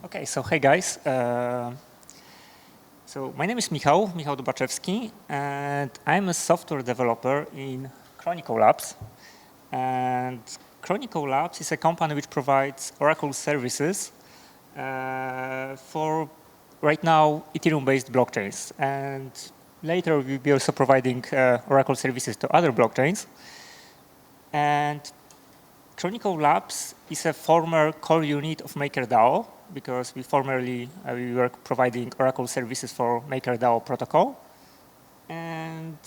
Okay, so hey guys. So my name is Michał Dobaczewski, and I'm a software developer in Chronicle Labs. And Chronicle Labs is a company which provides Oracle services for, right now, Ethereum-based blockchains. And later we'll be also providing Oracle services to other blockchains. And Chronicle Labs is a former core unit of MakerDAO, because we formerly we were providing Oracle services for MakerDAO protocol. And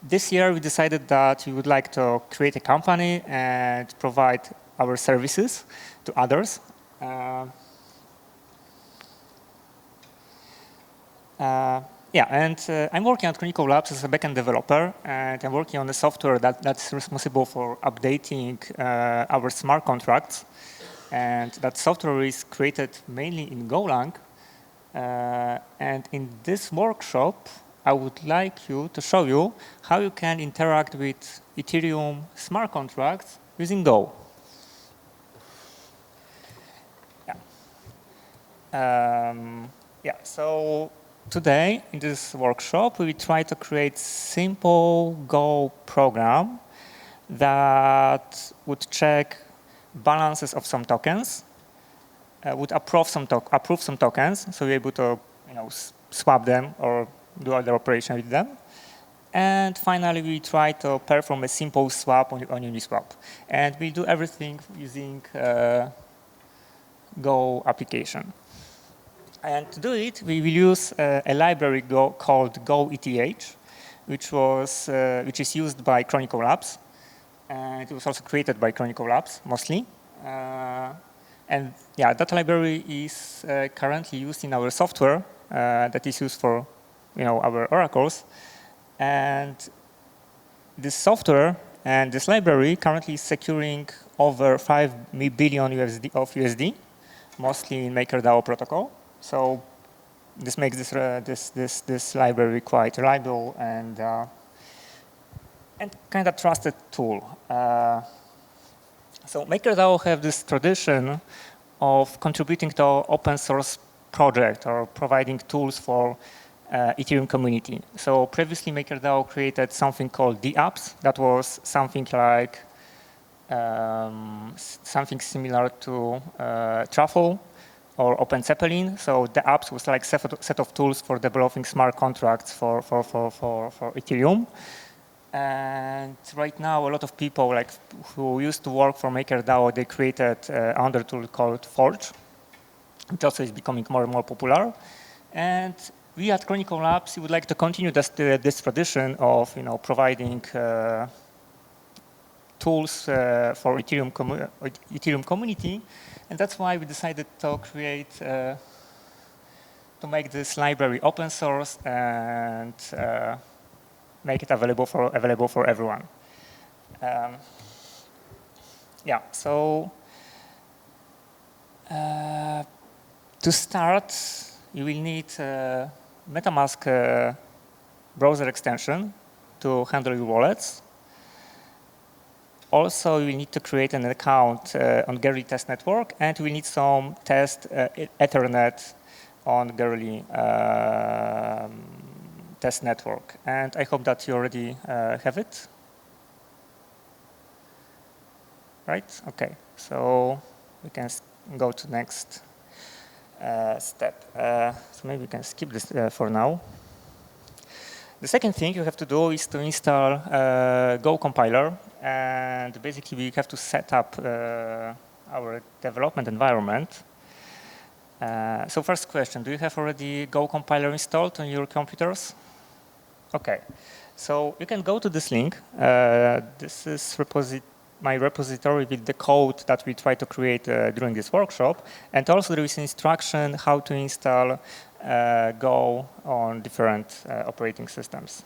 this year we decided that we would like to create a company and provide our services to others. I'm working at Chronicle Labs as a backend developer, and I'm working on the software that's responsible for updating our smart contracts. And that software is created mainly in Golang. And in this workshop, I would like to show you how you can interact with Ethereum smart contracts using Go. So today in this workshop, we try to create simple Go program that would check balances of some tokens, would approve some tokens, so you're able to swap them or do other operation with them. And finally, we try to perform a simple swap on Uniswap. And we do everything using Go application. And to do it, we will use a library called Go-ETH, which is used by Chronicle Labs. And it was also created by Chronicle Labs, mostly. That library is currently used in our software that is used for our oracles. And this software and this library currently is securing over 5 billion USD, mostly in MakerDAO protocol. So this makes this library quite reliable and kind of trusted tool. So MakerDAO have this tradition of contributing to open source project or providing tools for Ethereum community. So previously MakerDAO created something called the apps. That was something like something similar to Truffle or Open Zeppelin. So the apps was like set of tools for developing smart contracts for Ethereum. And right now, a lot of people who used to work for MakerDAO, they created another tool called Forge, which also is becoming more and more popular. And we at Chronicle Labs would like to continue this tradition of providing tools for Ethereum community, and that's why we decided to create to make this library open source and make it available for everyone. So to start, you will need a MetaMask browser extension to handle your wallets. Also, you will need to create an account on Gerli test network, and we need some test Ethernet on Gerli test network. And I hope that you already have it. Right? Okay. So we can go to next step. So maybe we can skip this for now. The second thing you have to do is to install Go compiler. And basically, we have to set up our development environment. So first question, do you have already Go compiler installed on your computers? Okay, so you can go to this link. This is my repository with the code that we try to create during this workshop. And also there is an instruction how to install Go on different operating systems.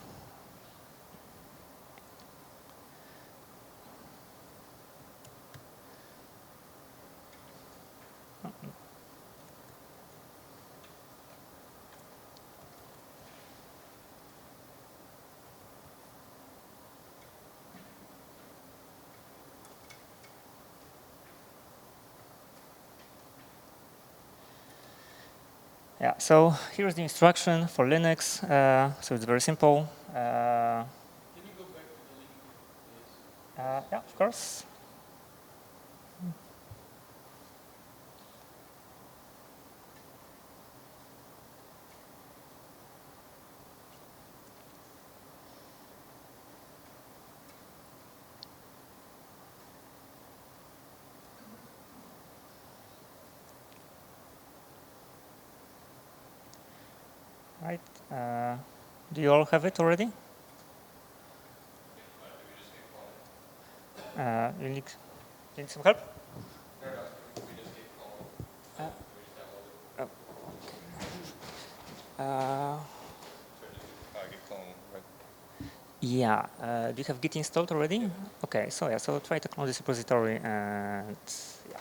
Yeah, so here's the instruction for Linux. So it's very simple. Can you go back to the link, please? Yeah, of course. Right. Do you all have it already? You need some help? Yeah. Do you have Git installed already? Okay. So yeah. So try to clone this repository, and yeah,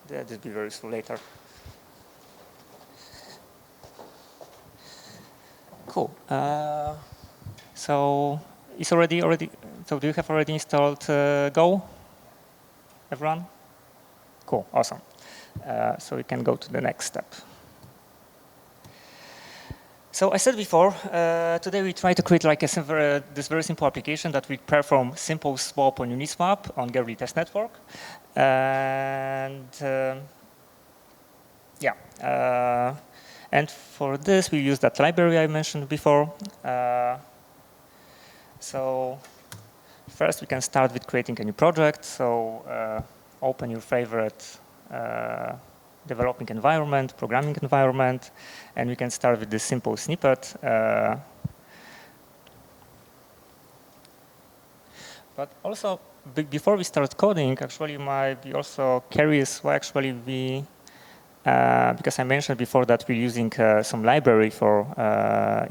that will be very useful later. Cool. So it's already. So do you have already installed Go? Everyone? Cool. Awesome. So we can go to the next step. So I said before, today we try to create like this very simple application that will perform simple swap on Uniswap on Gerli test network, and yeah. And for this, we use that library I mentioned before. So first, we can start with creating a new project. So open your favorite developing environment, programming environment, and we can start with this simple snippet. But also, before we start coding, actually, you might be also curious why actually we because I mentioned before that we're using some library for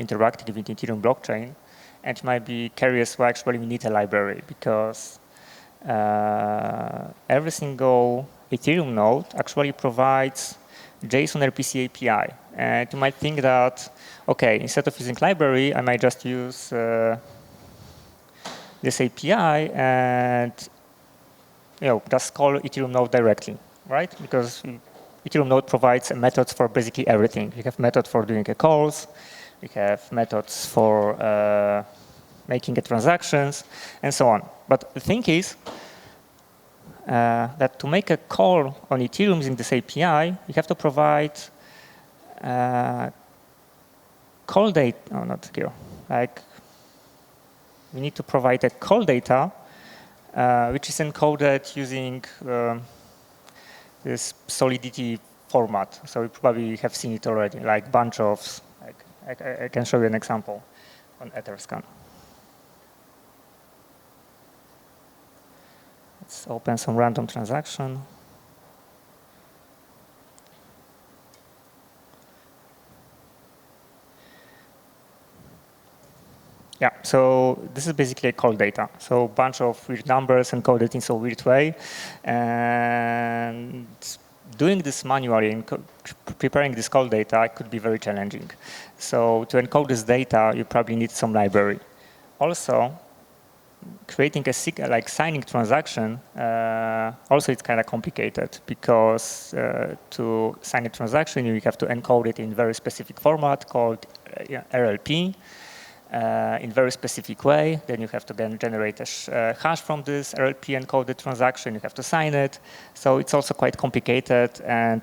interacting with Ethereum blockchain, and you might be curious why actually we need a library, because every single Ethereum node actually provides JSON RPC API. And you might think that, okay, instead of using library, I might just use this API and just call Ethereum node directly, right? Because Ethereum node provides methods for basically everything. We have method for doing calls, we have methods for making transactions, and so on. But the thing is that to make a call on Ethereum using this API, you have to provide call data. Oh, not here. Like we need to provide a call data, which is encoded using this Solidity format. So you probably have seen it already, like bunch of, I can show you an example on Etherscan. Let's open some random transaction. Yeah, so this is basically a call data. So a bunch of weird numbers encoded in some weird way. And doing this manually and preparing this call data could be very challenging. So to encode this data, you probably need some library. Also, creating a signing transaction, also it's kind of complicated, because to sign a transaction, you have to encode it in a very specific format called RLP. In very specific way. Then you have to then generate a hash from this RLP encoded transaction. You have to sign it. So it's also quite complicated, and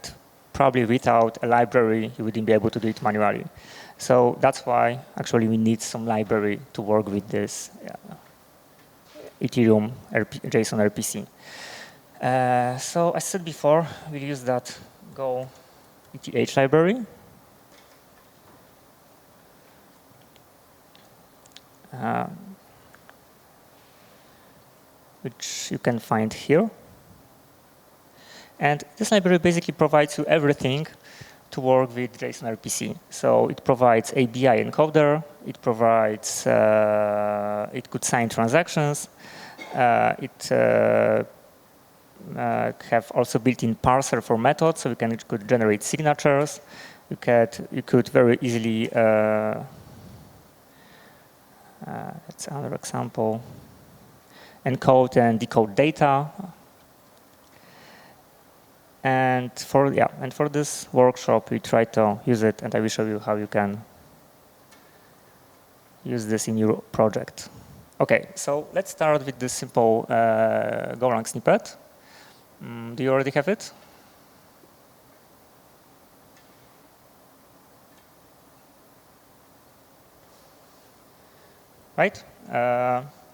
probably without a library, you wouldn't be able to do it manually. So that's why actually we need some library to work with this Ethereum JSON RPC. So I said before, we use that Go ETH library. Which you can find here. And this library basically provides you everything to work with JSON RPC. So it provides ABI encoder, it provides, it could sign transactions, it have also built-in parser for methods, so it could generate signatures. You could very easily, that's another example, encode and decode data. And for this workshop, we try to use it, and I will show you how you can use this in your project. Okay, so let's start with this simple Golang snippet. Do you already have it? Right?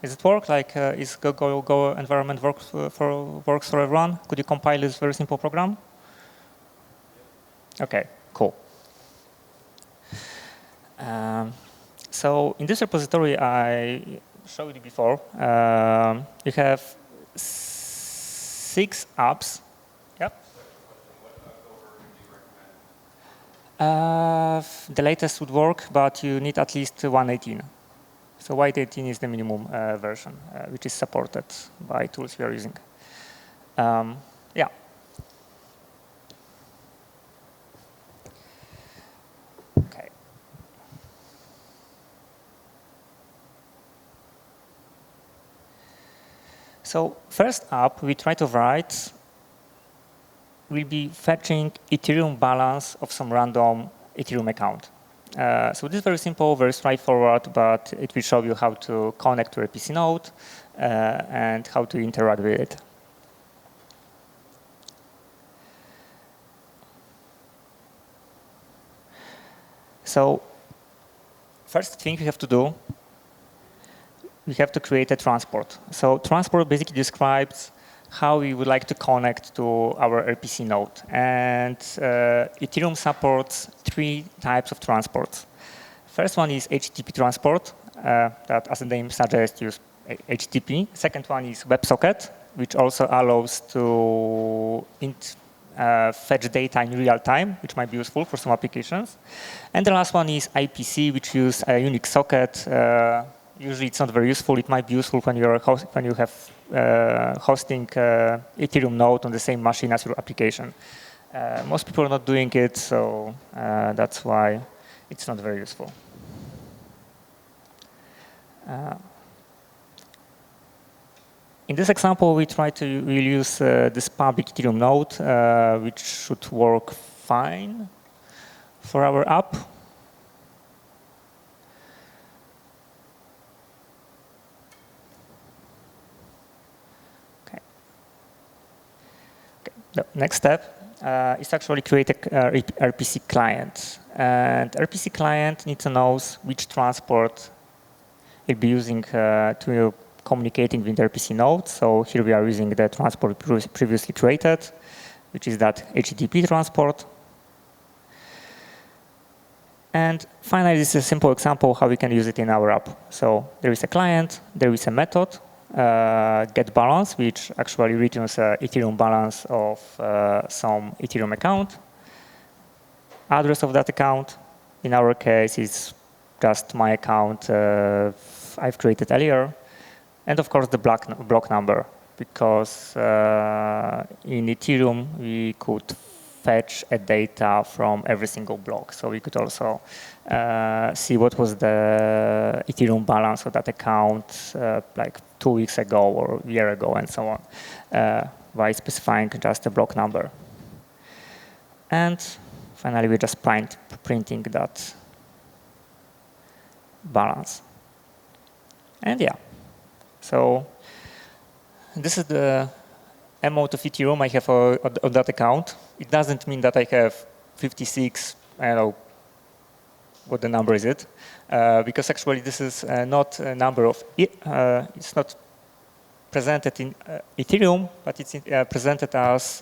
Does it work? Like, is Go environment works for everyone? Could you compile this very simple program? Okay, cool. So in this repository, I showed you before, you have 6 apps. Yep. The latest would work, but you need at least 1.18. So 1.18 is the minimum version, which is supported by tools we are using. Yeah. Okay. So first up, we try to write, we'll be fetching Ethereum balance of some random Ethereum account. So this is very simple, very straightforward, but it will show you how to connect to a RPC node and how to interact with it. So first thing you have to do, we have to create a transport. So transport basically describes how we would like to connect to our RPC node. And Ethereum supports 3 types of transports. First one is HTTP transport, that as the name suggests, use HTTP. Second one is WebSocket, which also allows to fetch data in real time, which might be useful for some applications. And the last one is IPC, which uses a Unix socket. Usually it's not very useful. It might be useful when you have hosting Ethereum node on the same machine as your application. Most people are not doing it, so that's why it's not very useful. In this example, we'll use this public Ethereum node, which should work fine for our app. The next step is to actually create a RPC client. And RPC client needs to know which transport it'll be using to communicating with the RPC node. So here we are using the transport previously created, which is that HTTP transport. And finally, this is a simple example how we can use it in our app. So there is a client, there is a method, get balance, which actually returns Ethereum balance of some Ethereum account. Address of that account, in our case, is just my account I've created earlier. And of course, the block number, because in Ethereum, we could fetch a data from every single block. So we could also see what was the Ethereum balance of that account like 2 weeks ago or a year ago and so on, by specifying just a block number. And finally, we're just printing that balance. And yeah, so this is the amount of Ethereum I have on that account. It doesn't mean that I have 56, I don't know what the number is it, because actually this is not a number of, it's not presented in Ethereum, but it's presented as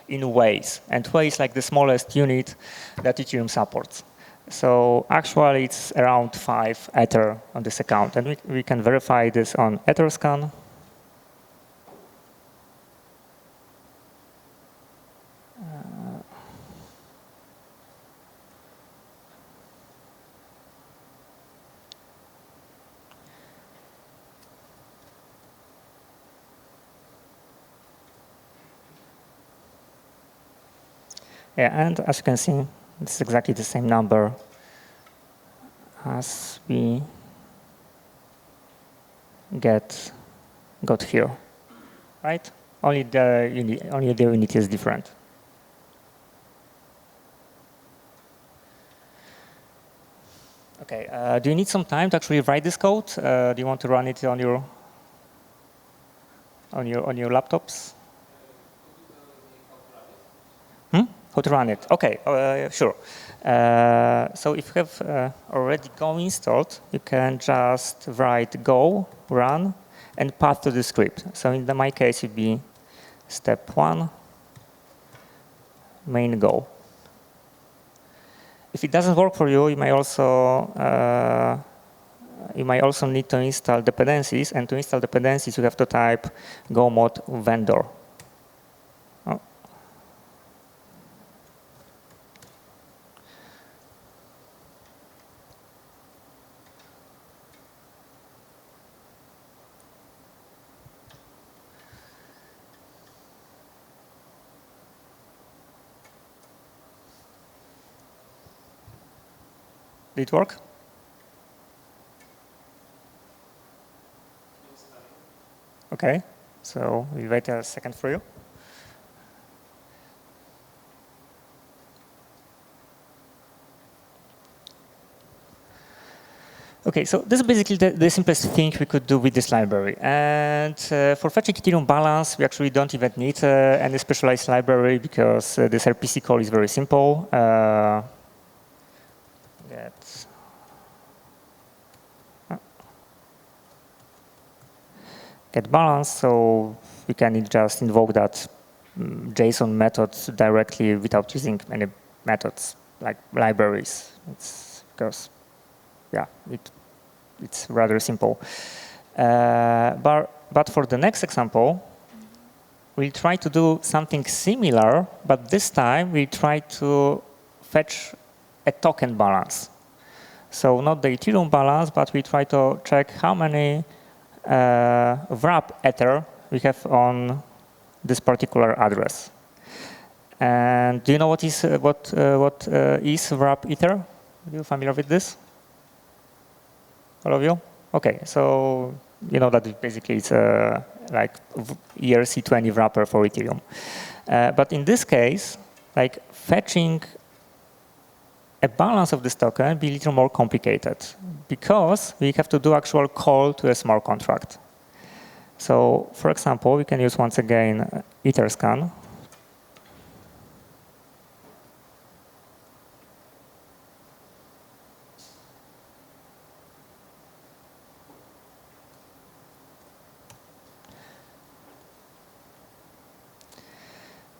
in ways. And ways like the smallest unit that Ethereum supports. So actually it's around 5 Ether on this account. And we can verify this on Etherscan. Yeah, and as you can see, it's exactly the same number as we got here, right? only the unit is different. Okay, do you need some time to actually write this code? Do you want to run it on your laptops? How to run it? Okay, sure. So if you have already Go installed, you can just write Go, run, and path to the script. So in my case, it would be step 1, main Go. If it doesn't work for you, you may also need to install dependencies, and to install dependencies, you have to type go mod vendor. Oh. Did it work? Okay, so we wait a second for you. Okay, so this is basically the simplest thing we could do with this library. And for fetching Ethereum balance, we actually don't even need any specialized library because this RPC call is very simple. Get balance, so we can just invoke that JSON method directly without using any methods like libraries. It's because, yeah, it's rather simple. But for the next example, we'll try to do something similar, but this time we try to fetch a token balance. So not the Ethereum balance, but we try to check how many wrap Ether we have on this particular address. And do you know what is wrap Ether? Are you familiar with this? All of you? Okay, so you know that basically it's like ERC20 wrapper for Ethereum. But in this case, like fetching a balance of this token will be a little more complicated because we have to do actual call to a smart contract. So for example, we can use once again Etherscan.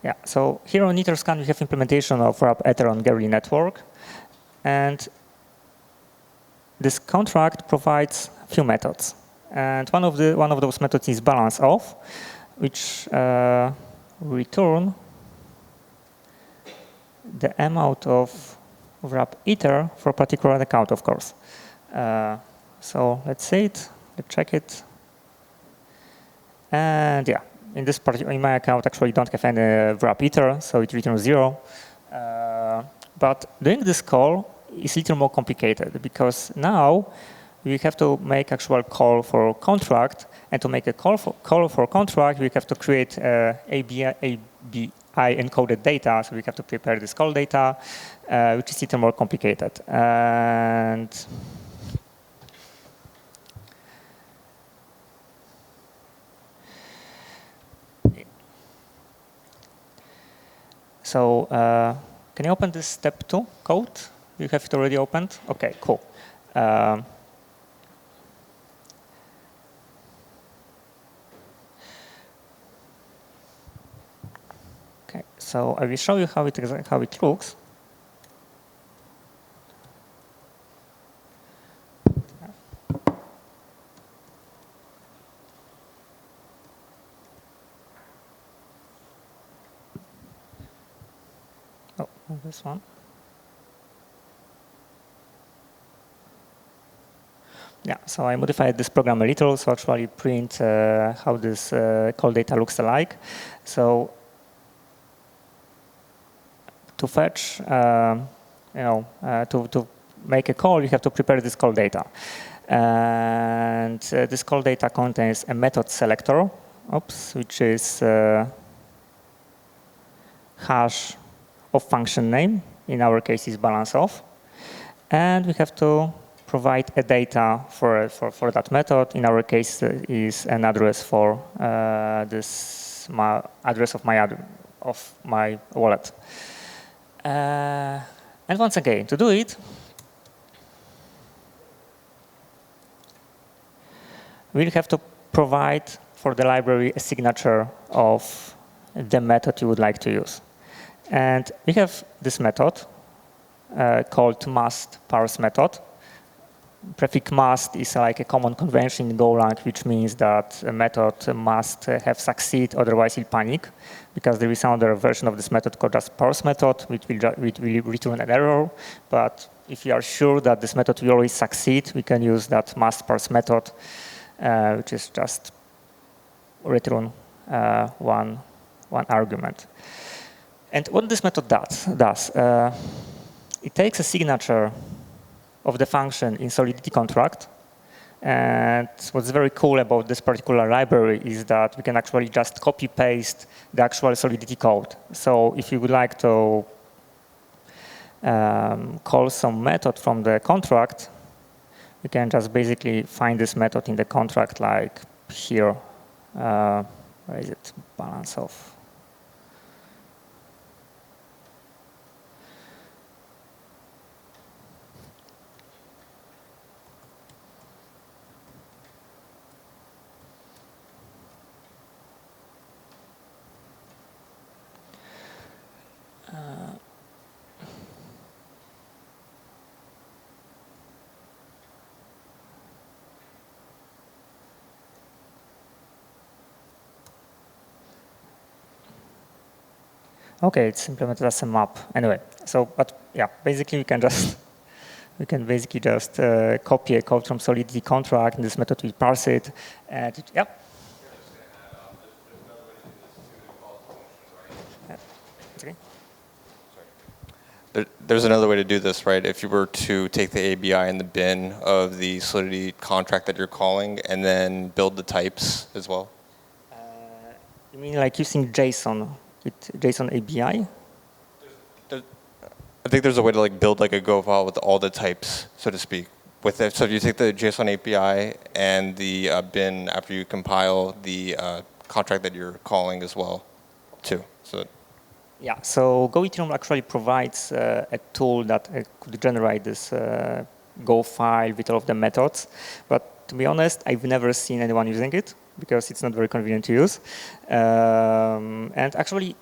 Yeah, so here on Etherscan, we have implementation of wrap Ether on Gerli network. And this contract provides a few methods. And one of those methods is balance of, which return the amount of wrap Ether for a particular account, of course. So let's see it, let's check it. And yeah, in my account, actually, I don't have any wrap Ether, so it returns 0. But doing this call is a little more complicated because now we have to make actual call for contract, and to make a call for contract, we have to create ABI encoded data. So we have to prepare this call data, which is a little more complicated. And so can you open this step 2 code? You have it already opened? Okay, cool. Okay, so I will show you how it looks. Oh, this one. Yeah, so I modified this program a little, so actually print how this call data looks like. So to fetch, to make a call, you have to prepare this call data. And this call data contains a method selector which is hash of function name. In our case, is balance of. And we have to provide a data for that method. In our case, is an address for address of my wallet. And once again, to do it, we'll have to provide for the library a signature of the method you would like to use. And we have this method called must parse method. Prefix must is like a common convention in Golang, which means that a method must have succeed, otherwise it'll panic, because there is another version of this method called just parse method, which will return an error. But if you are sure that this method will always succeed, we can use that must parse method, which is just return one argument. And what this method does it takes a signature of the function in Solidity contract. And what's very cool about this particular library is that we can actually just copy-paste the actual Solidity code. So if you would like to call some method from the contract, you can just basically find this method in the contract, like here. Where is it? Balance of. Okay, it's implemented as a map. Anyway, so but yeah, basically we can basically just copy a code from Solidity contract, and this method will parse it. And yeah. Okay. There's another way to do this, right? If you were to take the ABI and the bin of the Solidity contract that you're calling, and then build the types as well. You mean like using JSON? With JSON ABI? I think there's a way to like build like a Go file with all the types, so to speak. With it, so if you take the JSON API and the bin after you compile the contract that you're calling as well, too. So. Yeah. So Go Ethereum actually provides a tool that could generate this Go file with all of the methods. But to be honest, I've never seen anyone using it, because it's not very convenient to use. And actually,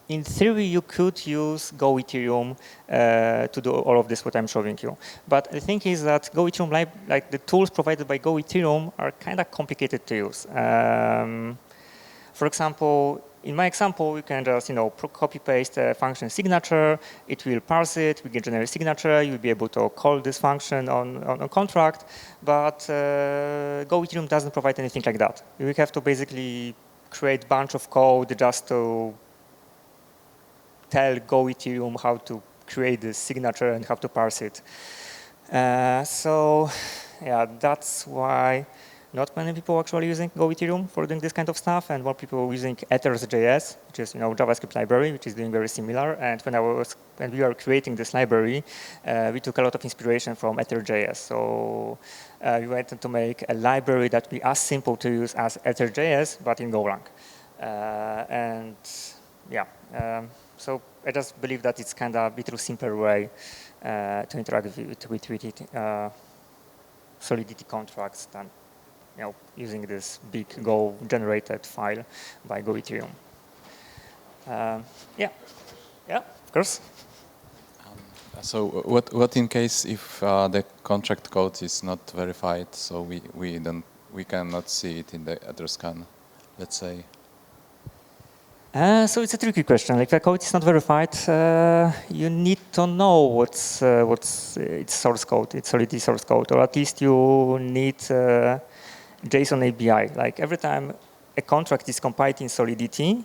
in theory, you could use Go Ethereum to do all of this, what I'm showing you. But the thing is that Go Ethereum, like the tools provided by Go Ethereum, are kind of complicated to use. For example, in my example, you can just copy-paste a function signature. It will parse it. We get generate signature. You'll be able to call this function on a contract. But Go Ethereum doesn't provide anything like that. You have to basically create a bunch of code just to tell Go Ethereum how to create this signature and how to parse it. So yeah, that's why not many people are actually using Go Ethereum for doing this kind of stuff, and more people are using Ethers.js, which is JavaScript library, which is doing very similar. And when we were creating this library, we took a lot of inspiration from Ether.js. So we wanted to make a library that would be as simple to use as Ether.js, but in Golang. And yeah, so I just believe that it's kind of a bit simpler way to interact with Solidity contracts than using this big Go generated file by Go Ethereum. Yeah, of course. So what in case if the contract code is not verified, so we cannot see it in the address scan, let's say? So it's a tricky question. Like, the code is not verified. You need to know what's its source code, its Solidity source code, or at least you need JSON ABI. Like every time a contract is compiled in Solidity,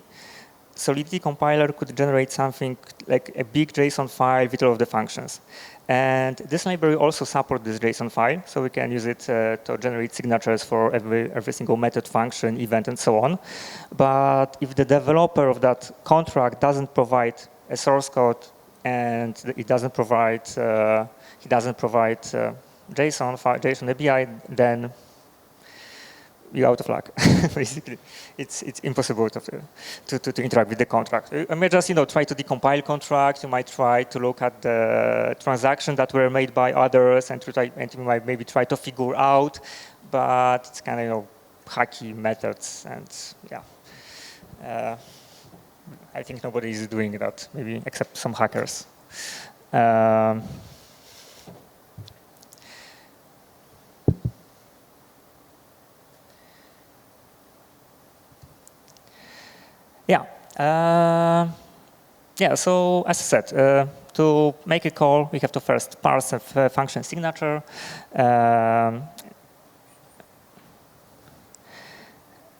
Solidity compiler could generate something like a big JSON file with all of the functions. And this library also supports this JSON file, so we can use it to generate signatures for every single method, function, event, and so on. But if the developer of that contract doesn't provide a source code and it doesn't provide JSON API, then you're out of luck. Basically, it's impossible to interact with the contract. You may just try to decompile contract. You might try to look at the transactions that were made by others, and you might maybe try to figure out. But it's kind of hacky methods, and yeah, I think nobody is doing that, maybe except some hackers. Yeah, so as I said, to make a call, we have to first parse a function signature.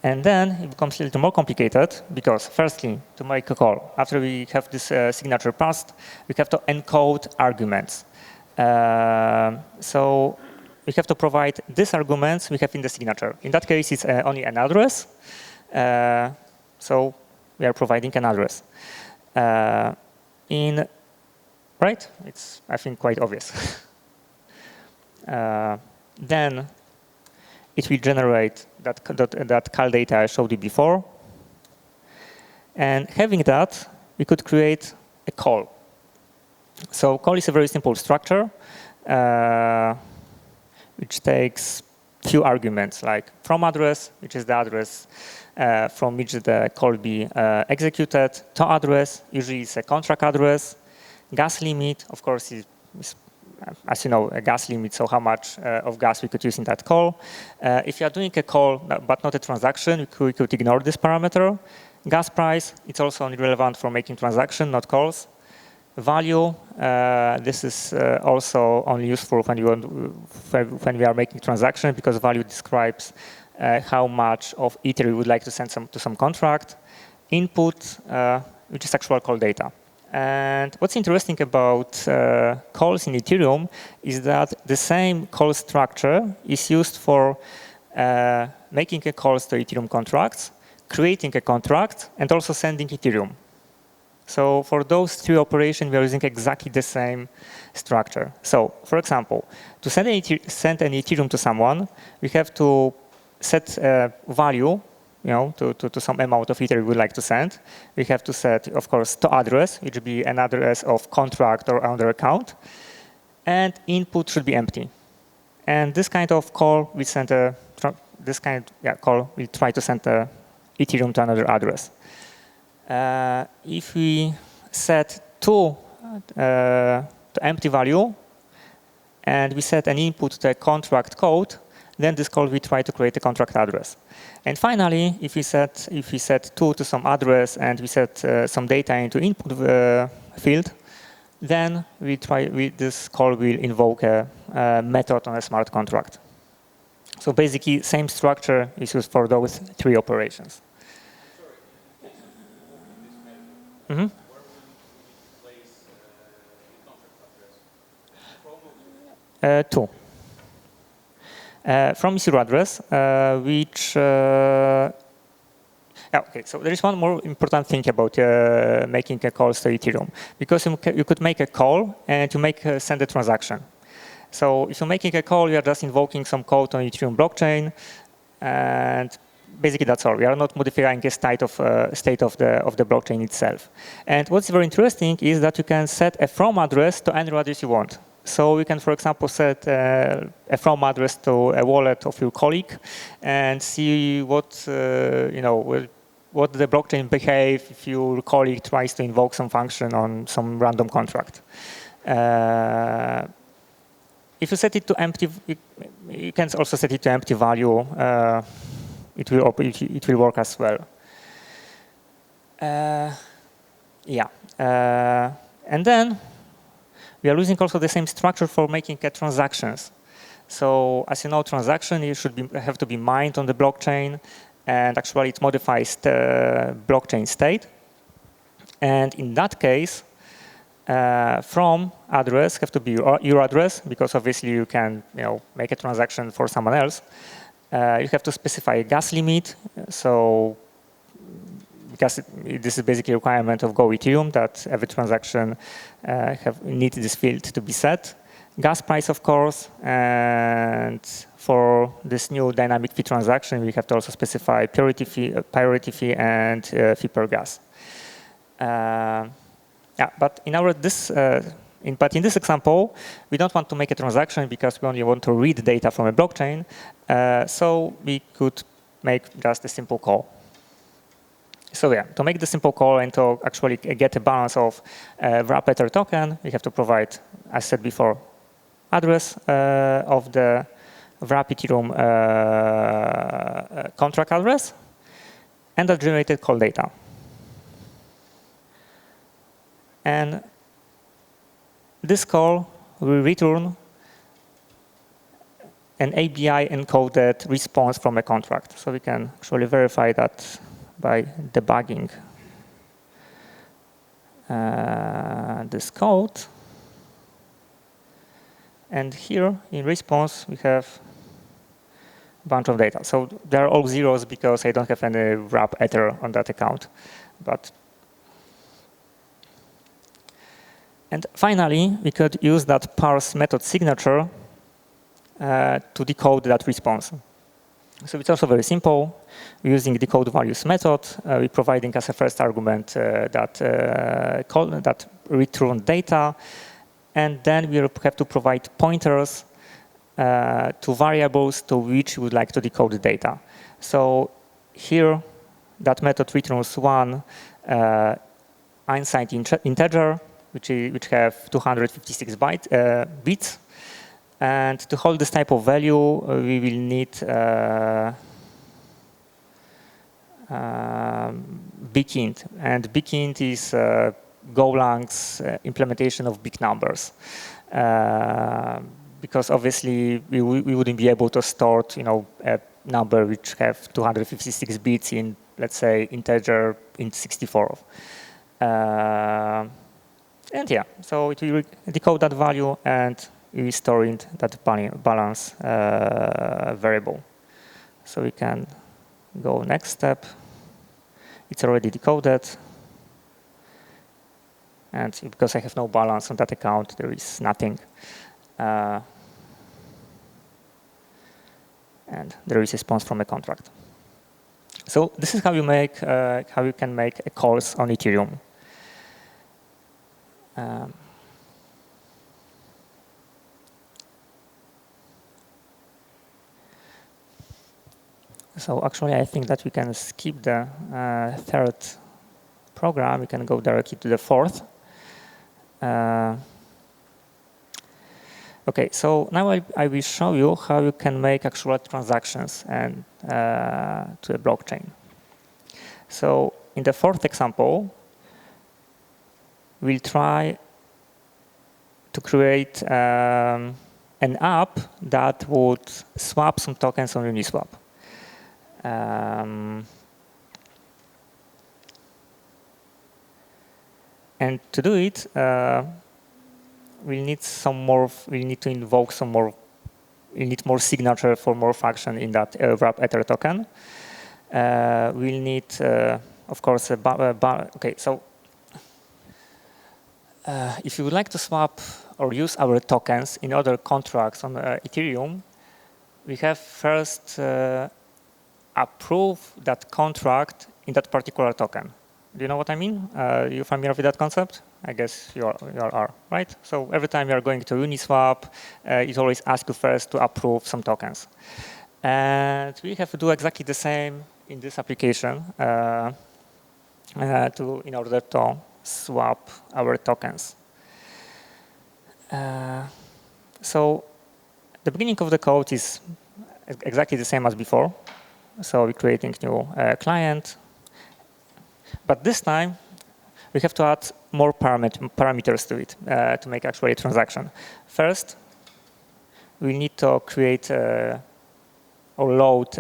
And then it becomes a little more complicated because, firstly, to make a call, after we have this signature parsed, we have to encode arguments. So we have to provide these arguments we have in the signature. In that case, it's only an address. So we are providing an address. Right? It's, I think, quite obvious. Then it will generate that cal data I showed you before. And having that, we could create a call. So call is a very simple structure, which takes few arguments, like from address, which is the address from which the call will be executed, to address, usually it's a contract address, gas limit, of course, is as you know, a gas limit, so how much of gas we could use in that call. If you are doing a call, but not a transaction, we could ignore this parameter. Gas price, it's also only relevant for making transaction, not calls. Value, this is also only useful when we are making transaction, because value describes how much of Ether we would like to send to some contract. Input, which is actual call data. And what's interesting about calls in Ethereum is that the same call structure is used for making a calls to Ethereum contracts, creating a contract, and also sending Ethereum. So for those three operations, we are using exactly the same structure. So for example, to send an Ethereum to someone, we have to set a value, to some amount of Ether we would like to send. We have to set, of course, to address, which would be an address of contract or other account, and input should be empty. And this kind of call, we try to send a Ethereum to another address. If we set to empty value, and we set an input to a contract code, then this call we try to create a contract address. And finally, if we set to some address and we set some data into input field, then this call will invoke a method on a smart contract. So basically, same structure is used for those three operations. Mm-hmm. Where will we place the contract address? Two. From is your address, which okay, so there is one more important thing about making a call to Ethereum, because you could make a call and you send a transaction. So if you're making a call, you are just invoking some code on Ethereum blockchain, and basically that's all. We are not modifying a state of the blockchain itself. And what's very interesting is that you can set a from address to any address you want. So we can, for example, set a from address to a wallet of your colleague and see what the blockchain behave if your colleague tries to invoke some function on some random contract. If you set it to empty, you can also set it to empty value. It will work as well. And then we are using also the same structure for making transactions. So as you know, transaction have to be mined on the blockchain, and actually it modifies the blockchain state. And in that case, from address have to be your address, because obviously you can make a transaction for someone else. You have to specify a gas limit. So because this is basically a requirement of Go Ethereum that every transaction needs this field to be set. Gas price, of course, and for this new dynamic fee transaction, we have to also specify priority fee and fee per gas. Yeah, but in this example, we don't want to make a transaction because we only want to read data from a blockchain. So we could make just a simple call. So yeah, to make the simple call and to actually get a balance of wrap Ether token, we have to provide, as said before, address of the wrap Ethereum contract address and the generated call data. And this call will return an ABI encoded response from a contract. So we can actually verify that by debugging this code. And here in response, we have a bunch of data. So they are all zeros because I don't have any wrap Ether on that account. And finally, we could use that parse method signature to decode that response. So it's also very simple. We're using decode values method. We're providing as a first argument that return data. And then we have to provide pointers to variables to which we would like to decode the data. So here, that method returns one unsigned integer, which have 256 bits. And to hold this type of value, we will need bkint. And bkint is Golang's implementation of big numbers. Because obviously, we wouldn't be able to store a number which have 256 bits in, let's say, integer int 64. And yeah, so it will decode that value and we store in that balance variable. So we can go next step. It's already decoded. And because I have no balance on that account, there is nothing. And there is a response from a contract. So this is how you can make a calls on Ethereum. So actually, I think that we can skip the third program. We can go directly to the fourth. OK, so now I will show you how you can make actual transactions and to a blockchain. So in the fourth example, we'll try to create an app that would swap some tokens on Uniswap. And to do it, we'll need to invoke some more. We'll need more signature for more function in that wrap Ether token. We'll need, of course, OK, so if you would like to swap or use our tokens in other contracts on Ethereum, we have first approve that contract in that particular token. Do you know what I mean? You familiar with that concept? I guess you are, right? So every time you are going to Uniswap, it always asks you first to approve some tokens. And we have to do exactly the same in this application in order to swap our tokens. So the beginning of the code is exactly the same as before. So we're creating new client. But this time, we have to add more parameters to it to make actually a transaction. First, we need to create or load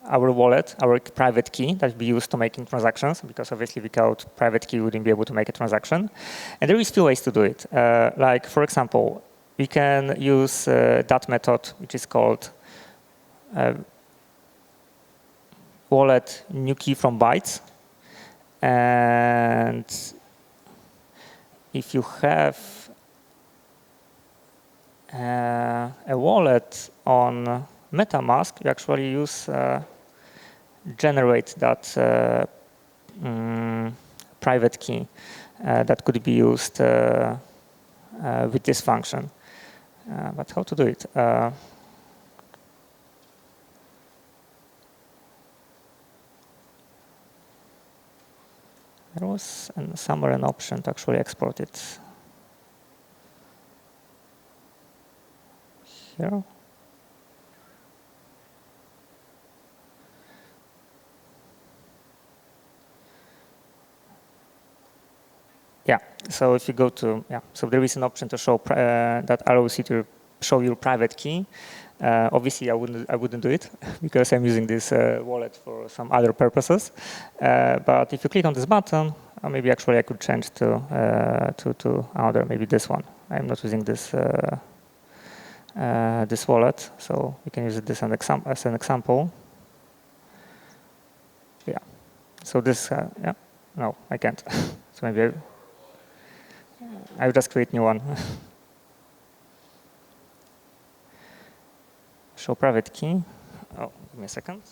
our wallet, our private key that we use to making transactions, because obviously without private key, we wouldn't be able to make a transaction. And there is two ways to do it. Like, for example, we can use that method, which is called wallet new key from bytes. And if you have a wallet on MetaMask, you actually use generate that private key that could be used with this function. But how to do it? There was somewhere an option to actually export it. Here. Yeah, so if you go to, so there is an option to show that allows you to show your private key. Obviously, I wouldn't do it because I'm using this wallet for some other purposes. But if you click on this button, maybe actually I could change to another, maybe this one. I'm not using this this wallet, so we can use this as an example. Yeah. So this, no, I can't. So maybe I'll just create new one. Show private key. Oh, give me a second.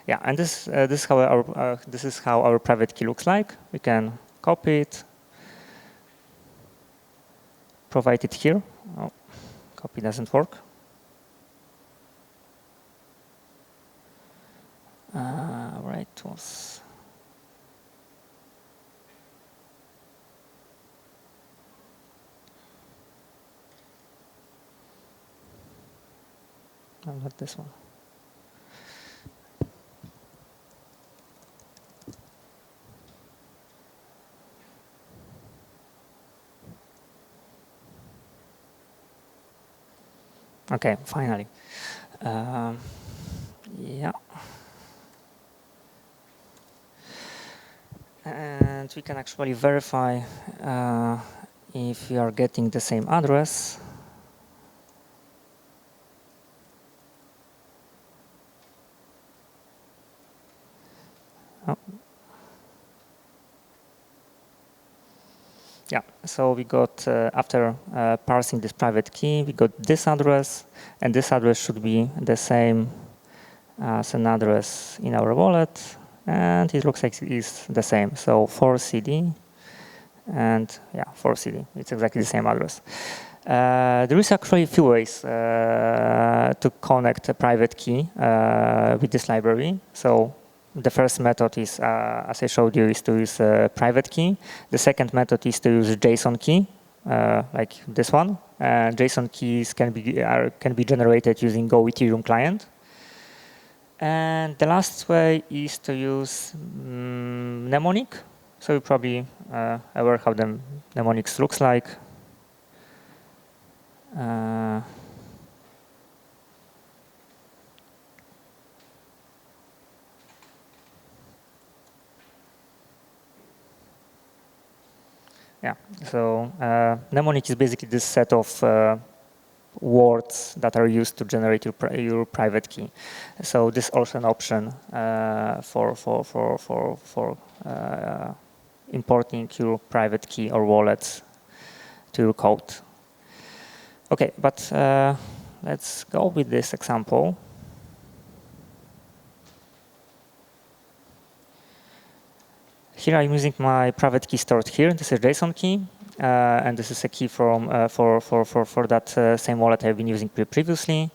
Yeah, and this is how our private key looks like. We can copy it, provide it here. Oh, copy doesn't work. Right, was. No, not this one. Okay, finally. Yeah. And we can actually verify if we are getting the same address. Oh. Yeah, so we got, after parsing this private key, we got this address, and this address should be the same as an address in our wallet, and it looks like it is the same. So 4CD, and yeah, 4CD, it's exactly the same address. There is actually a few ways to connect a private key with this library. So the first method is, as I showed you, is to use a private key. The second method is to use a JSON key, like this one. JSON keys can be generated using Go Ethereum client. And the last way is to use mnemonic. So you're probably aware how the mnemonics looks like. Yeah, so mnemonic is basically this set of words that are used to generate your private key. So this is also an option for importing your private key or wallets to your code. Okay, but let's go with this example. Here I'm using my private key stored here. This is a JSON key, and this is a key from for that same wallet I've been using previously.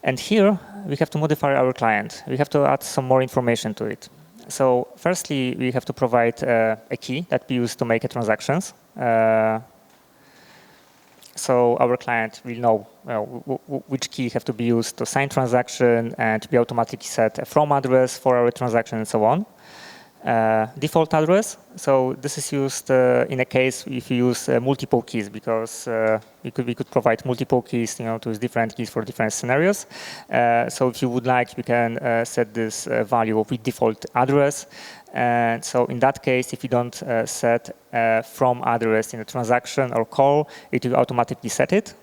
And here we have to modify our client. We have to add some more information to it. So firstly, we have to provide a key that we use to make transactions. So our client will know which key have to be used to sign transaction and to be automatically set a from address for our transaction and so on. default address. So this is used in a case if you use multiple keys, because we could provide multiple keys, to use different keys for different scenarios. So if you would like, you can set this value with default address. And so in that case, if you don't set from address in a transaction or call, it will automatically set it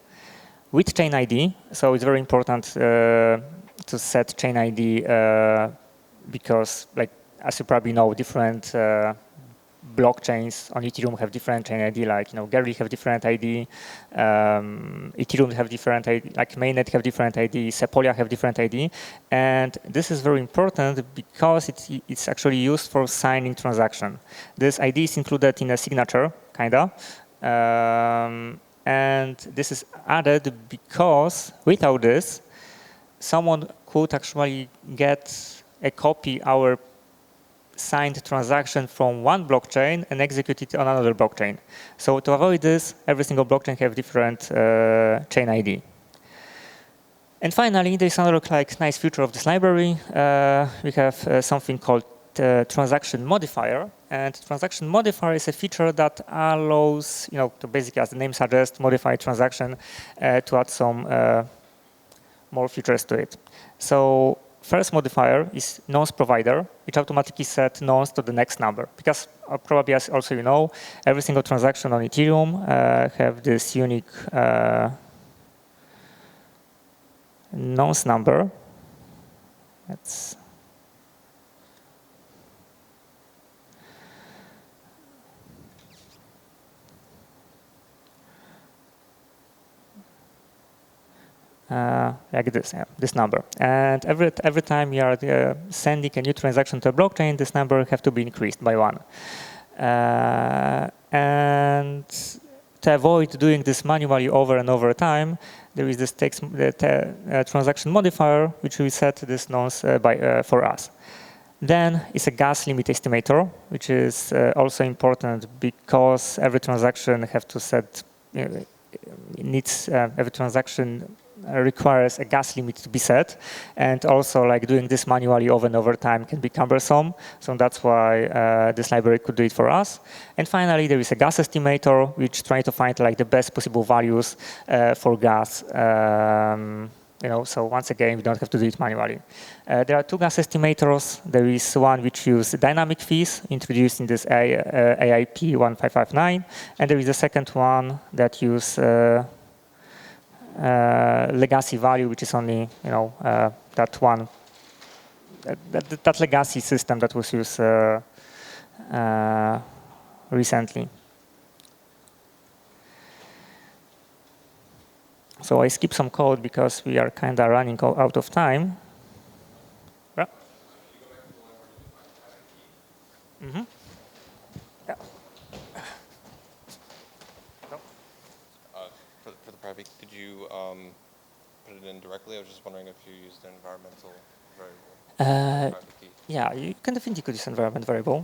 with chain ID. So it's very important to set chain ID because, as you probably know, different blockchains on Ethereum have different chain ID. Like Gary have different ID, Ethereum have different ID, like mainnet have different ID, Sepolia have different ID, and this is very important because it's actually used for signing transaction. This ID is included in a signature, kinda. And this is added because without this, someone could actually get a copy our signed transaction from one blockchain and execute it on another blockchain. So to avoid this, every single blockchain have different chain ID. And finally, there's another nice feature of this library. We have something called transaction modifier. And transaction modifier is a feature that allows, to basically, as the name suggests, modify transaction to add some more features to it. So first modifier is nonce provider, which automatically set nonce to the next number. Because probably, as also you know, every single transaction on Ethereum have this unique nonce number. That's like this, this number. And every time you are sending a new transaction to a blockchain, this number have to be increased by 1. And to avoid doing this manually over and over time, there is this transaction modifier, which will set this nonce for us. Then it's a gas limit estimator, which is also important because every transaction have to set, every transaction requires a gas limit to be set, and also doing this manually over and over time can be cumbersome. So that's why this library could do it for us. And finally, there is a gas estimator, which tries to find the best possible values for gas. So once again, we don't have to do it manually. There are 2 gas estimators. There is one which uses dynamic fees, introduced in this AIP 1559, and there is a second one that uses legacy value, which is only that one, that legacy system that was used recently. So I skip some code because we are kind of running out of time. Yeah. Mm-hmm. Yeah. For the private, did you put it in directly? I was just wondering if you used an environmental variable. Private key. Yeah, you can definitely use environment variable.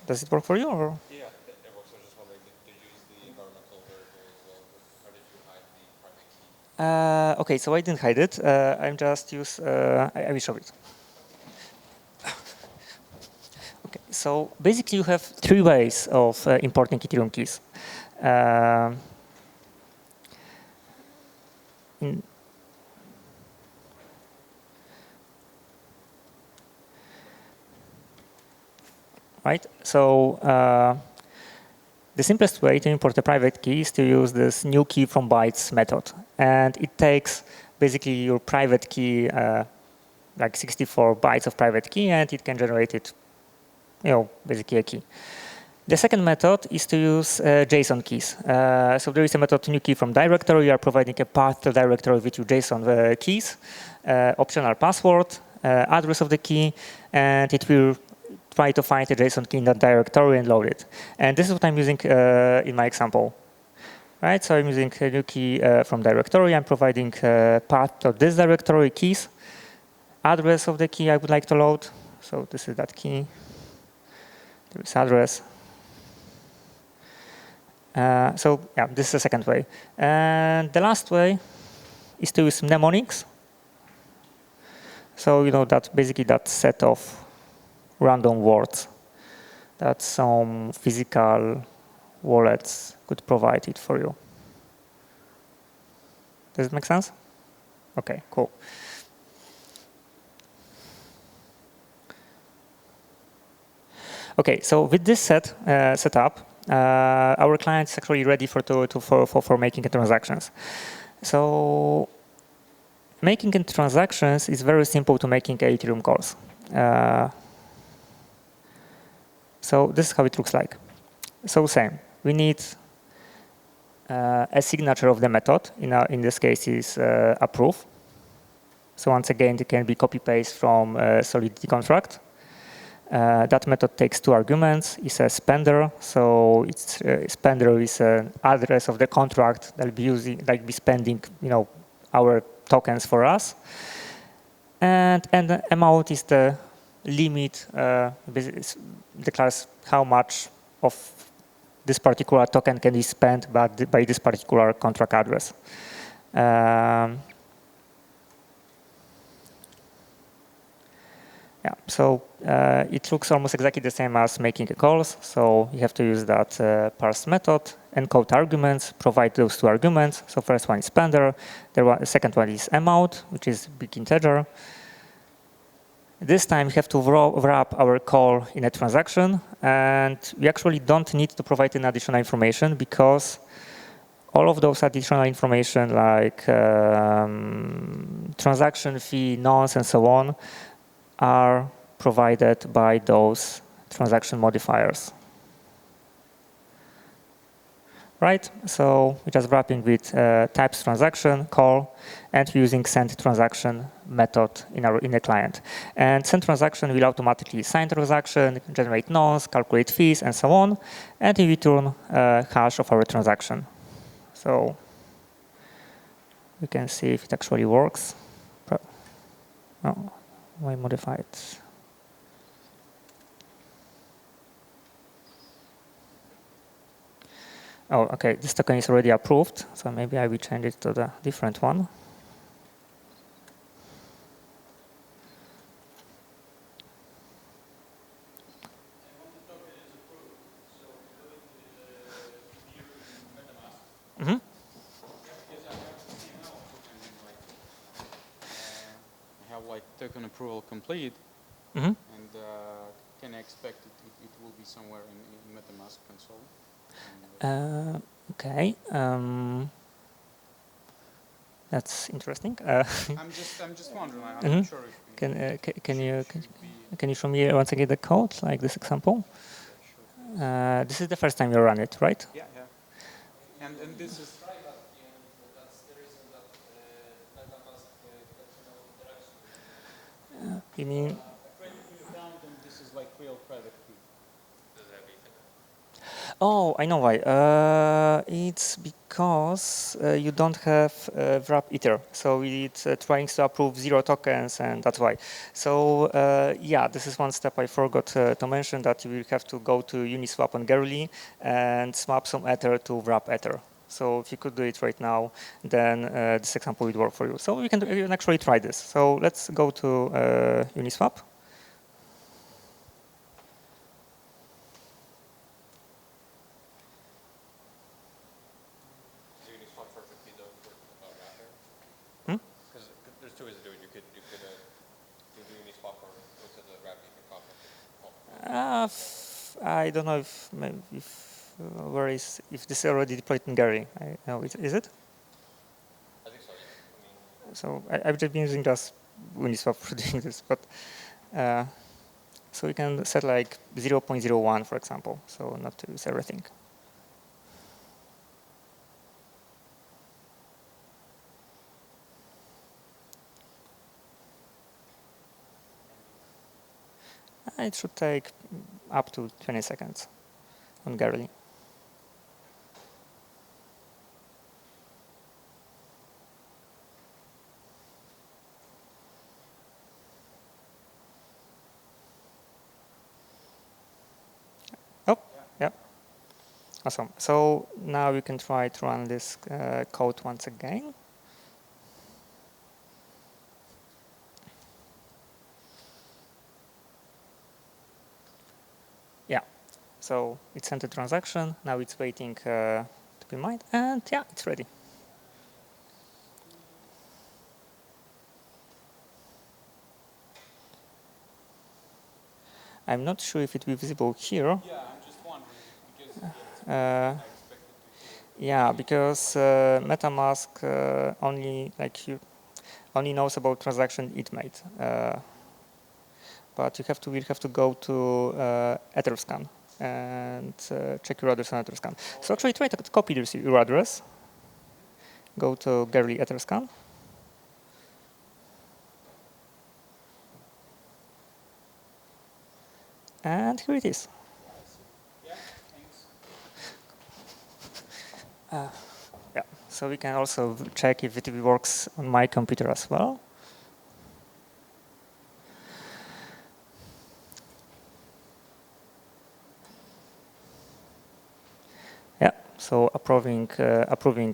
Does it work for you? Or? Yeah, it works. I was just wondering, did you use the environmental variable as well? Or did you hide the private key? Okay, so I didn't hide it. I'm just I will show it. Okay, so basically you have 3 ways of importing Ethereum keys. Right, so the simplest way to import a private key is to use this new key from bytes method. And it takes basically your private key, 64 bytes of private key, and it can generate it, basically a key. The second method is to use JSON keys. So there is a method new key from directory. You are providing a path to directory with your JSON keys, optional password, address of the key, and it will try to find a JSON key in that directory and load it. And this is what I'm using in my example. Right, so I'm using a new key from directory. I'm providing path to this directory keys, address of the key I would like to load. So this is that key. There is address. So yeah, this is the second way. And the last way is to use mnemonics. So that basically that set of random words that some physical wallets could provide it for you. Does it make sense? Okay, cool. Okay, so with this setup, our client is actually ready for making transactions. So making transactions is very simple to making Ethereum calls. So this is how it looks like. So same, we need a signature of the method. In this case, is approve. So once again, it can be copy-paste from Solidity contract. That method takes two arguments. It's a spender, so spender is an address of the contract that will be spending, our tokens for us, and the amount is the limit. Declares how much of this particular token can be spent by this particular contract address. Yeah, so it looks almost exactly the same as making calls. So you have to use that parse method, encode arguments, provide those two arguments. So first one is spender, the second one is amount, which is big integer. This time we have to wrap our call in a transaction, and we actually don't need to provide any additional information because all of those additional information like transaction fee, nonce, and so on are provided by those transaction modifiers. Right, so we're just wrapping with types transaction, call, and using send transaction method in the client. And send transaction will automatically sign transaction, generate nonce, calculate fees, and so on, and in return hash of our transaction. So we can see if it actually works. Oh, why modify it? Oh, okay, this token is already approved, so maybe I will change it to the different one. Mm-hmm. I have like token approval complete, Mm-hmm. and can I expect it will be somewhere in MetaMask console? Okay. That's interesting. I'm just wondering. I'm not sure if can you show me once again the code, like this example? Sure. This is the first time you run it, right? Yeah. And this is. You mean? This is like real private key. Oh, I know why. It's because you don't have wrap Ether, so it's trying to approve 0 tokens, and that's why. So yeah, this is one step I forgot to mention, that you will have to go to Uniswap on Gerli and swap some Ether to wrap Ether. So if you could do it right now, then this example would work for you. So you can actually try this. So let's go to Uniswap. There's two ways to do it. You could do the Uniswap or go to the wrap Ether conference. I don't know if if this is already deployed in Gary. I know is it? I think so. Yeah. I mean, So I've just been using just Uniswap for doing this, but so we can set like 0.01, for example, so not to use everything. It should take up to 20 seconds on Garly. Oh, yeah. Awesome. So now we can try to run this code once again. So it sent a transaction. Now it's waiting to be mined, and yeah, it's ready. I'm not sure if it will be visible here. Yeah, I'm just wondering because I expected to Yeah, because MetaMask only knows about transaction it made. But we'll have to go to EtherScan and check your address on EtherScan. So actually try to copy your address. Go to Gerli EtherScan. And here it is. Yeah, thanks. Yeah, so we can also check if it works on my computer as well. Yeah, so approving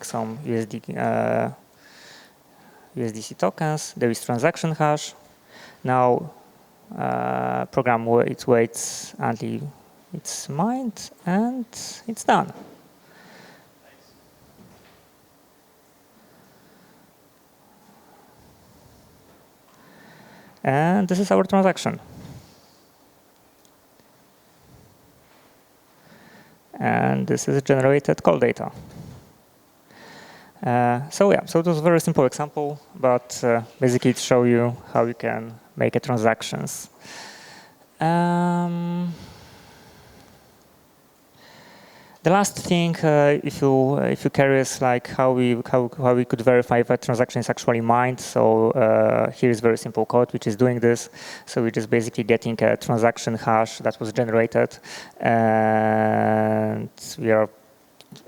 some USDC tokens. There is transaction hash. Now program waits until it's mined and it's done. And this is our transaction. And this is generated call data. So it was a very simple example, but basically it shows you how you can make transactions. The last thing, if you're curious, like how we could verify if a transaction is actually mined. So here is very simple code which is doing this. So we're just basically getting a transaction hash that was generated, and we are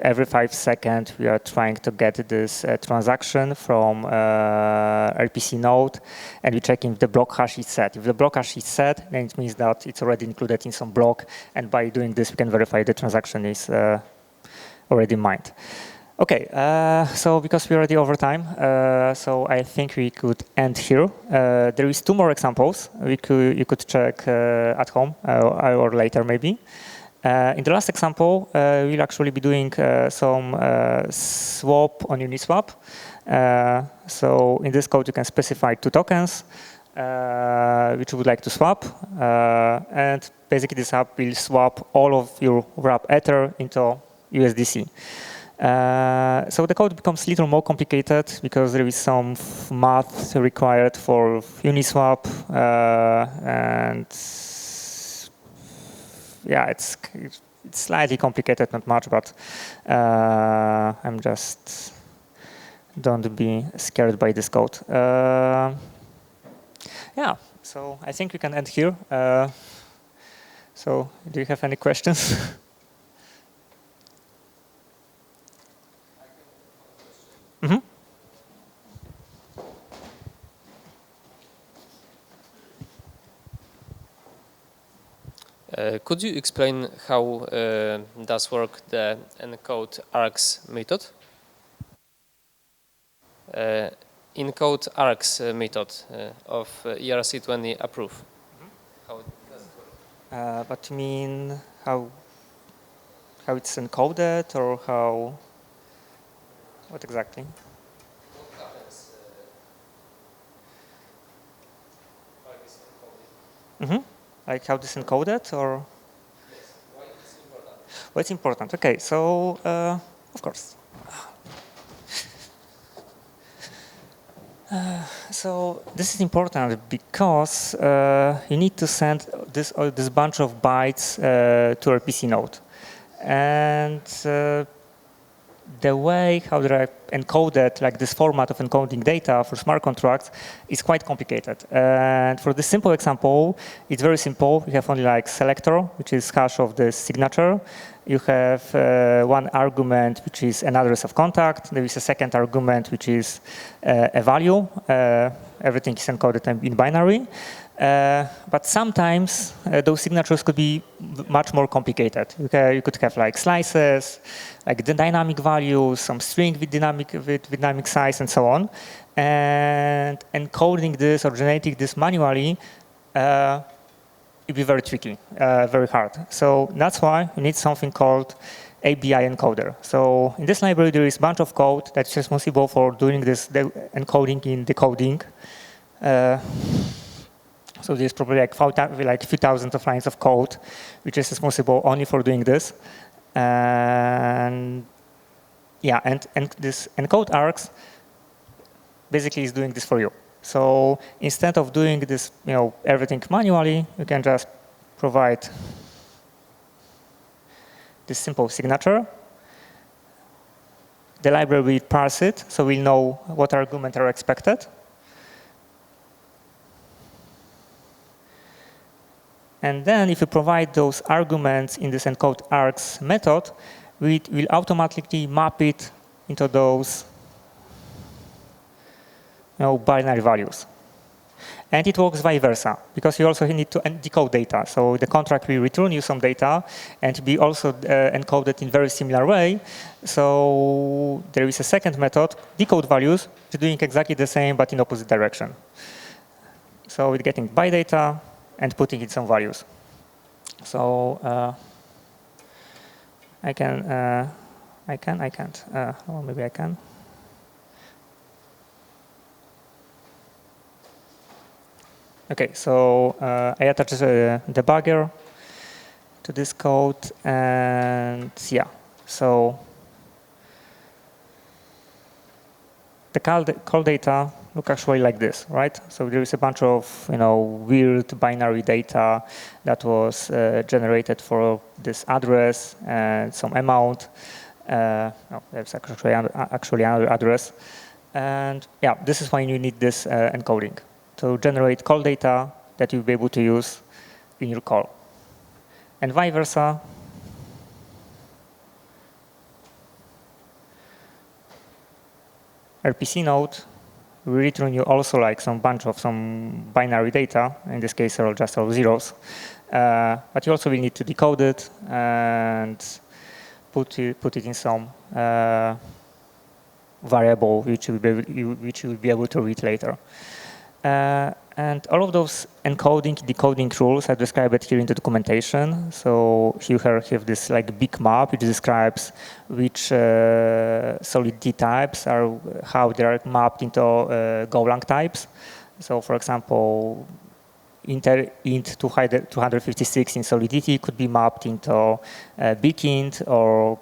every 5 seconds we are trying to get this transaction from RPC node, and we're checking if the block hash is set. If the block hash is set, then it means that it's already included in some block, and by doing this we can verify the transaction is already mined. Okay, so because we're already over time, so I think we could end here. There is 2 more examples you could check at home or later maybe. In the last example, we'll actually be doing some swap on Uniswap. So in this code, you can specify 2 tokens which you would like to swap. And basically, this app will swap all of your wrap Ether into USDC. So the code becomes a little more complicated because there is some math required for Uniswap, and yeah, it's slightly complicated, not much, but I'm just don't be scared by this code. Yeah, so I think we can end here. So do you have any questions? Mm-hmm. Could you explain how does work the encode args method? Encode args method of ERC20 approve. How does it work? But you mean how it's encoded, or how? What exactly? What happens while it's encoded? Mm-hmm. Like how this encoded, or? Yes. Why it's important? Well, it's important. Okay, so of course. So this is important because you need to send this bunch of bytes to a PC node, and the way how they're encoded, like this format of encoding data for smart contracts, is quite complicated. And for this simple example, it's very simple. You have only like selector, which is hash of the signature. You have 1 argument, which is an address of contact. There is a second argument, which is a value. Everything is encoded in binary. But sometimes those signatures could be much more complicated. You could have like slices, like the dynamic values, some string with dynamic size, and so on. And encoding this or generating this manually it'd be very tricky, very hard. So that's why we need something called ABI encoder. So in this library, there is a bunch of code that's responsible for doing this encoding in decoding. So there's probably like a few thousand of lines of code, which is responsible only for doing this. And yeah, and this encode args basically is doing this for you. So instead of doing this, everything manually, you can just provide this simple signature. The library will parse it, so we'll know what arguments are expected. And then if you provide those arguments in this encode args method, we will automatically map it into those binary values. And it works vice versa, because you also need to decode data. So the contract will return you some data and be also encoded in very similar way. So there is a second method, decode values, doing exactly the same but in opposite direction. So it's getting by data and putting in some values. So I can't, or maybe I can. Okay, so I attached a debugger to this code, and yeah, so the call data look actually like this, right? So there is a bunch of weird binary data that was generated for this address and some amount. No, there's actually another address, and yeah, this is why you need this encoding to generate call data that you'll be able to use in your call. And vice versa, RPC node will return you also like some bunch of some binary data. In this case, are just all zeros. But you also will need to decode it and put it in some variable which you will be able to read later. And all of those encoding, decoding rules are described here in the documentation. So here you have this like big map which describes which solidity types are, how they are mapped into Golang types. So for example, int 256 in solidity could be mapped into big int or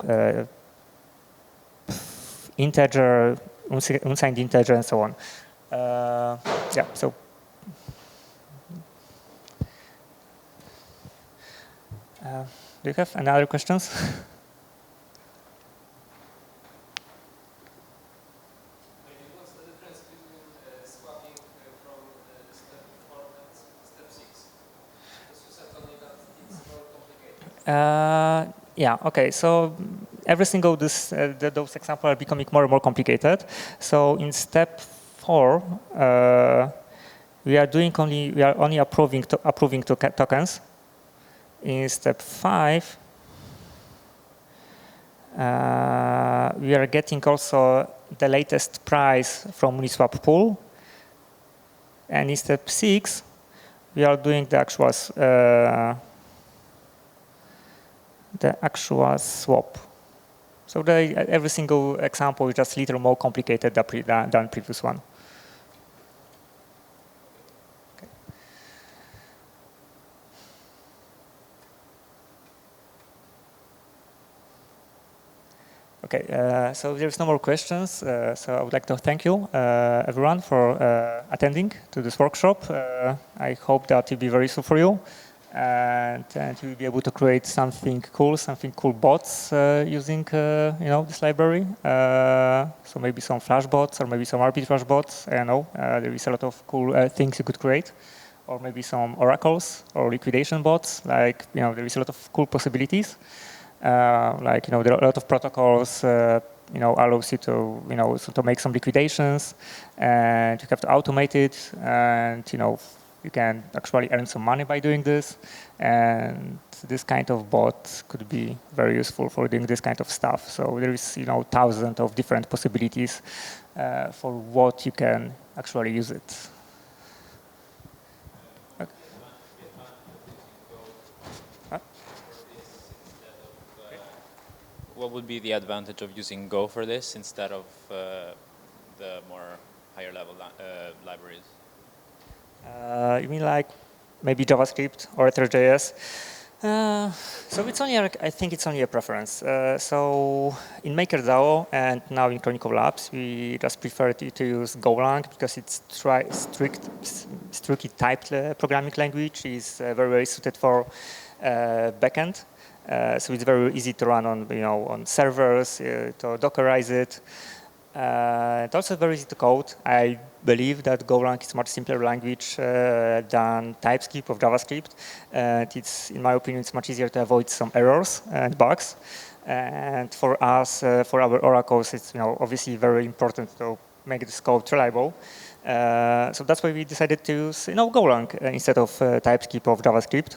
integer, unsigned integer, and so on. Yeah, so do you have any other questions? What's the difference between swapping from step 4 and step 6? Because you said only that it's more complicated. Yeah, okay, so every single those examples are becoming more and more complicated. So in step 4, we are only approving tokens. In step 5, we are getting also the latest price from Uniswap pool. And in step 6, we are doing the actual swap. So every single example is just a little more complicated than previous one. Okay, so there's no more questions. So I would like to thank you, everyone, for attending to this workshop. I hope that it will be very useful for you, and you will be able to create something cool bots using this library. So maybe some Flash bots or maybe some arbitrage bots. I know there is a lot of cool things you could create, or maybe some oracles or liquidation bots. Like there is a lot of cool possibilities. There are a lot of protocols allows you to to make some liquidations, and you have to automate it, and you can actually earn some money by doing this. And this kind of bot could be very useful for doing this kind of stuff. So there is thousands of different possibilities for what you can actually use it. what would be the advantage of using Go for this instead of the more higher level libraries? You mean like maybe JavaScript or Ether.js? So it's only, I think it's only a preference. So in MakerDAO and now in Chronicle Labs, we just prefer to use Golang because it's strictly typed programming language. Is very, very suited for backend. So it's very easy to run on, on servers, to Dockerize it. It's also very easy to code. I believe that Golang is a much simpler language than TypeScript or JavaScript. And it's, in my opinion, it's much easier to avoid some errors and bugs. And for us, for our oracles, it's obviously very important to make this code reliable. So that's why we decided to use Golang instead of TypeScript or JavaScript.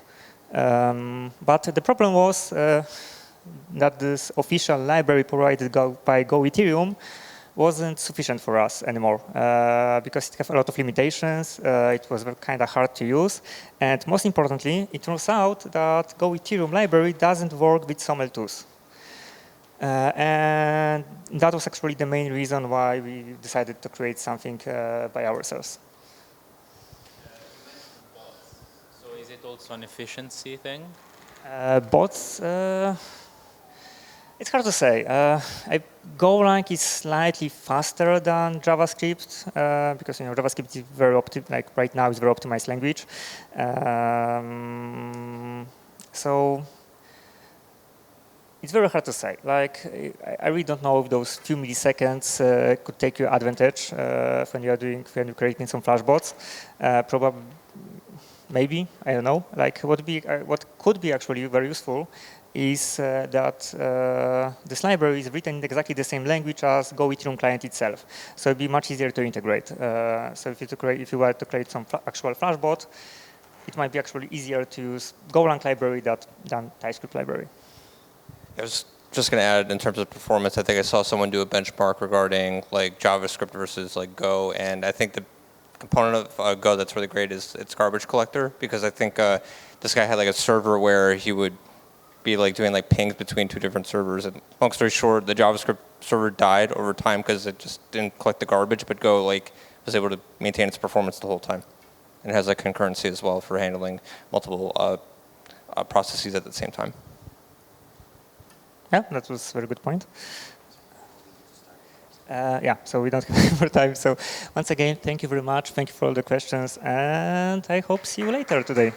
But the problem was that this official library provided by Go Ethereum wasn't sufficient for us anymore because it has a lot of limitations. It was kind of hard to use. And most importantly, it turns out that Go Ethereum library doesn't work with SOML tools. And that was actually the main reason why we decided to create something by ourselves. So is it also an efficiency thing? Bots, it's hard to say. Golang is slightly faster than JavaScript because JavaScript is very right now is very optimized language. So it's very hard to say. I really don't know if those few milliseconds could take you advantage when you're creating some flashbots. Probably, maybe, I don't know. What could be actually very useful is that this library is written in exactly the same language as Go Ethereum client itself. So it'd be much easier to integrate. So if you were to create some actual flashbot, it might be actually easier to use Golang library than TypeScript library. I was just going to add in terms of performance, I think I saw someone do a benchmark regarding JavaScript versus Go, and I think the component of Go that's really great is its garbage collector, because I think this guy had a server where he would be doing pings between two different servers, and long story short, the JavaScript server died over time because it just didn't collect the garbage, but Go was able to maintain its performance the whole time. And it has concurrency as well for handling multiple processes at the same time. Yeah, that was a very good point. Yeah, so we don't have any more time. So once again, thank you very much. Thank you for all the questions, and I hope see you later today.